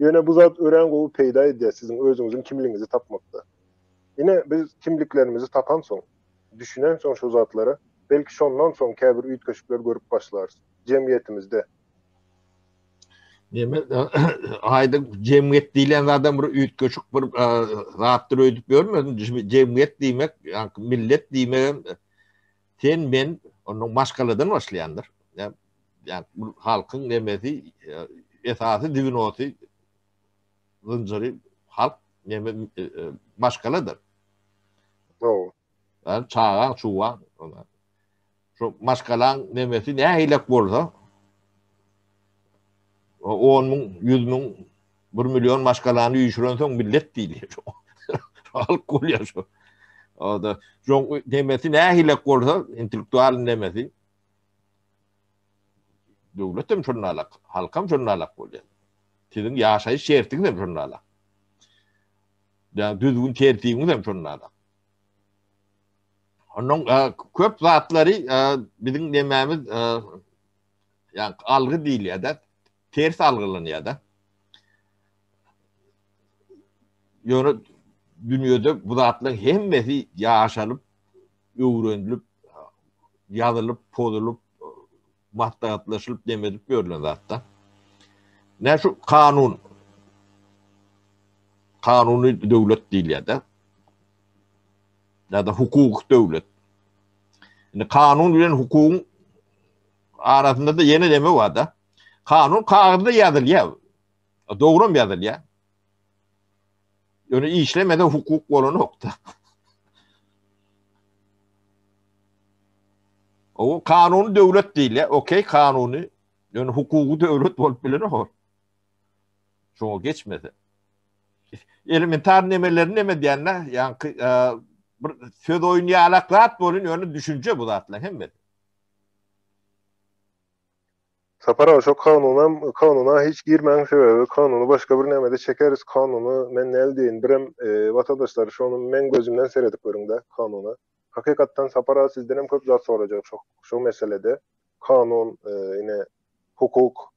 Ýöne bu zat ören gowy peýda edýär siziň özüňiziň kimligiňizi tapmakda. Ine biz kimliklerimizi tapan soň düşünen son şu zatlara, belki şondan son käbir üýtgeçikler görüp başlarız cemiyetimizde. Deme aýdyk cemiyet diýilen adam bir üýtgeçik bir zatlar öýdüp görmedin. Cemiyet diýmek, ýa millet diýmek sen men onuň başgaladan başlaýandyr. Yani bu halkyň nemesi esasy divinoty zynjyry halk neme başgaladyr. O Yani çağan, çuvan. Şu maşkalan nemesi ne hilek bolsa 10 min, 100 min, 1 milyon maşkalanı ýüşüren soň millet diýilir. Halk bolýar şu. O da şu nemesi ne hilek bolsa, intellektual nemesi döwletem şonalak, halkam şonalak bolýar. Siziň ýaşaýyş şertiňiz hem şonalak. Ya düzgün tertibiňiz hem şonalak. Onun köp zatları bizim dememiz yani algı değil ya da ters algılanıyor da. Yani dünyada bu zatların hemmesi yaşanıp, öğrenilip, yazılıp, pozulup, matbuatlaşılıp demedip görülen zaten. Ne şu kanun, kanuni devlet değil ya da hukuk devlet. Yani kanun bilen hukukun arasında da yeni deme var da. Kanun kağıda yazılıyor. Doğru mu yazılıyor? Yani işlemede hukuk olan nokta. O kanunu devlet değil ya. Okey kanunu. Yani hukuku devlet olup bilene hor. Çoğu geçmedi. Elementar nemelerini neme diyenler yani söz oynayalak rahat bolun yönü düşünce bu zatla hem mi? Sapara şu kanuna hiç girmeyen sebebi kanunu başka bir nemede çekeriz kanunu men el deyin birem vatandaşlar şonu men gözümden seyredip görüngde kanunu. Hakikaten sapara sizden hem köp zat soracak şu meselede kanun yine hukuk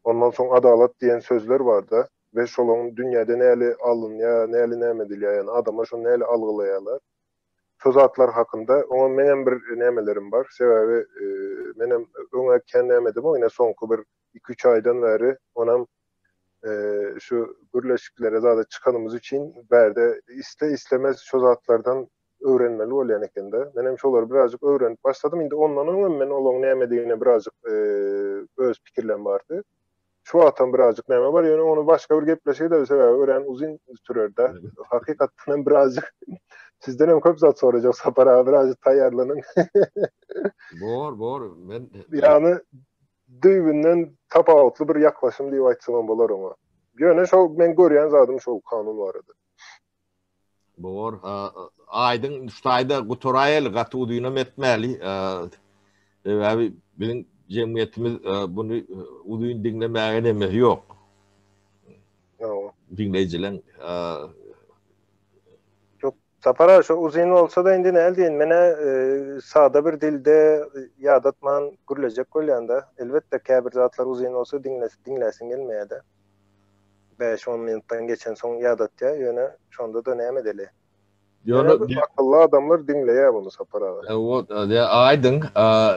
ondan sonra adalet diyen sözler vardı ve şolun dünyada neyle alın ya neyle nemedil ya yani adama şu neyle algılayalar. Sözatlar hakkında ona menem bir nemelerim var. Sebebi menem ona kennemedim o yine sonku bir 2-3 aydan beri onam şu birleşiklere zaten çıkanımız için berde istemez sözatlardan öğrenmeli olayan ekende. Menem şoları birazcık öğrenip başladım. Indi ondan ama ben olan nemediğine birazcık öz fikirlerim vardı. Şu atan birazcık neme var. Yani onu başka bir gepleşeyi de sebebi öğren uzun sürerde. Hakikaten birazcık sizden hem köp zat soracak Sapara birazcık tayarlanın. Bor. Yani düğünden tapavutlu bir yaklaşım diye aytsam bolar ama. Yöne şol men görýän zadym şol kanun barady. Bor. Aydın ustayda guturayel gatu dünüm etmeli. Abi bizim cemiyetimiz bunu uduyun dinlemeye demez yok. No. Dinleyicilen Sapara şu uzun olsa da indi el deyin mene sağda bir dilde yadatman gürlejek bolýanda elbetde käbir zatlar uzun olsa dinlesin gelmeýärdi. 5-10 minuttan geçen son yadat ya yöne şonda dönem edeli. Yani akıllı adamlar dinleye bunu Sapara. O aydın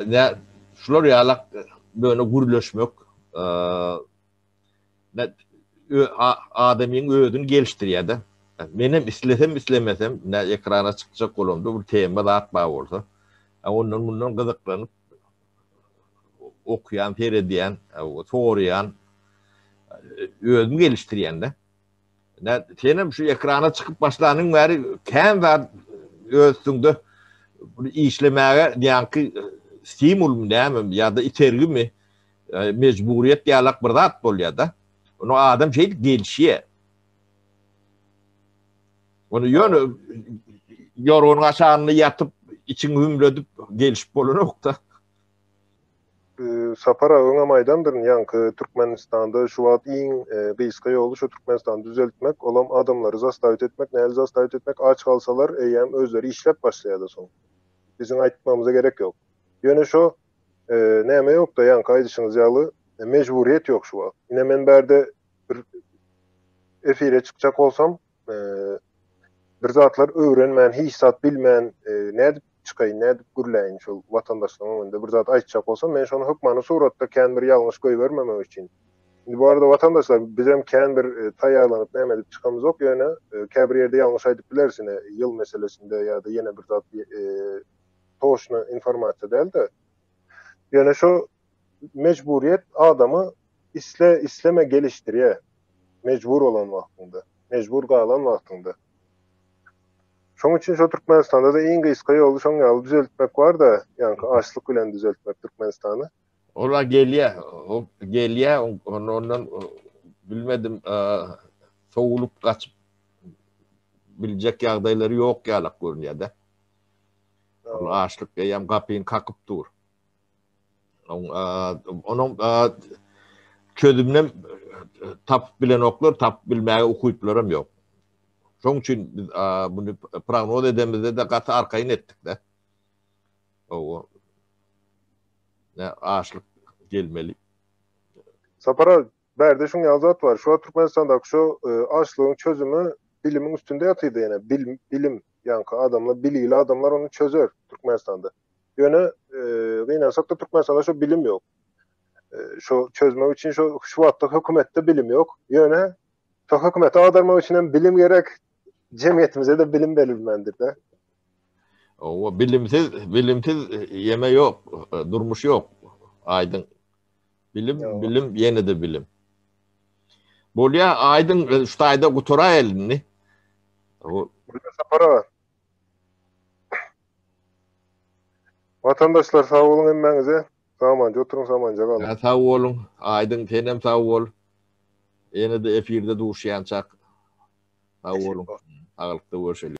ne şular yalak böyle gürleşmek ne adamın ödün geliştirýärdi. Menem islemesem ne ekrana çıkacak olamdı bir tema da atma olsa. Ondan bundan gıdıklanıp okuyan, seyrediyen, soruyan, ödüm geliştirýän de. Ne senem şu ekrana çıkıp başlanın var, kem var özsüňde bu işlemäge ýanky stimul mu näme ya da itergi mi mecburiyet ýalak bir zat bolýar da. Onu adam gelişýär. Onu yönü yorgun aşağını yatıp için hümledip gelişip bolunokda. Sapara öňe maýdandyr ýanky Türkmenistanda şu wagt iň gyska ýolu şu Türkmenistandy düzeltmek, olam adamlary zastavit etmek, näle zastavit etmek aç kalsalar eýem özleri işlep başlaýardy soň. Bizim aýtmamyza gerek ýok. Ýöne şu näme ýok da ýanky aýdyşyňyz ýaly mejburiýet ýok şu wagt. Ine men berde bir efire çykjak bolsam bir zatlar öwrenmän, hiçsat bilmän näde çıkayın, näde gürläýin şol watandaşlaryň önünde bir zat aýtjak bolsam men şonu hukmany suratda kän bir ýalňyş goýbermemek üçin. Indi bu arada watandaşlar bizem kän bir taýýarlanyp näme edip çykamyz ok ýöne käbir ýerde ýalňyş aýdyp bilersine ýyl meselesinde ýa-da ýene bir zat toşna informasiýa däldi. Ýöne şu mecburiýet adamy isleme geliştirýär. Mecbur olan wagtynda, mecbur galan wagtynda. Şoň üçin şu Türkmenistanda da iň gyska ýoly şoň ýaly düzeltmek bar da, ýani açlyk bilen düzeltmek Türkmenistany. Ola gelýär, ondan bilmedim soğulup kaçıp bilecek ýagdaýlary ýok ýalak görünýär da. Ola açlyk ýam gapyny kakıp dur. Onun çözümden tapıp bilen oklar, tapıp bilmäge okuyuplarım ýok. Şoň üçin biz bunu prognoz edemizde de gaty arkaýyn etdik de. O ne açlyk gelmeli. Sapara berde şoň ýazat bar. Şu Türkmenistanda şu açlygyň çözümü bilimiň üstünde ýatydy ýene. Bilim ýanky adamlar biliýli adamlar onu çözer Türkmenistanda. Ýöne gynansak da Türkmenistanda şu bilim ýok. Şu çözmek üçin şu wagtda hökümetde bilim ýok. Ýöne şu hökümete adarmak üçin bilim gerek. Cemiyetimize de bilim belirlendir de. O bilimsiz yeme yok, durmuş yok. Aydın. Bilim yine de bilim. Bolya aydın şutayda gutura elini. Burada Sapara var. Vatandaşlar sağ olun emmenize. Samanca oturun samanca kalın. Ya sağ olun. Aydın tenem sağ ol. Yine de efirde duşayançak. Sağ olun. Sağlıkta görüşelim.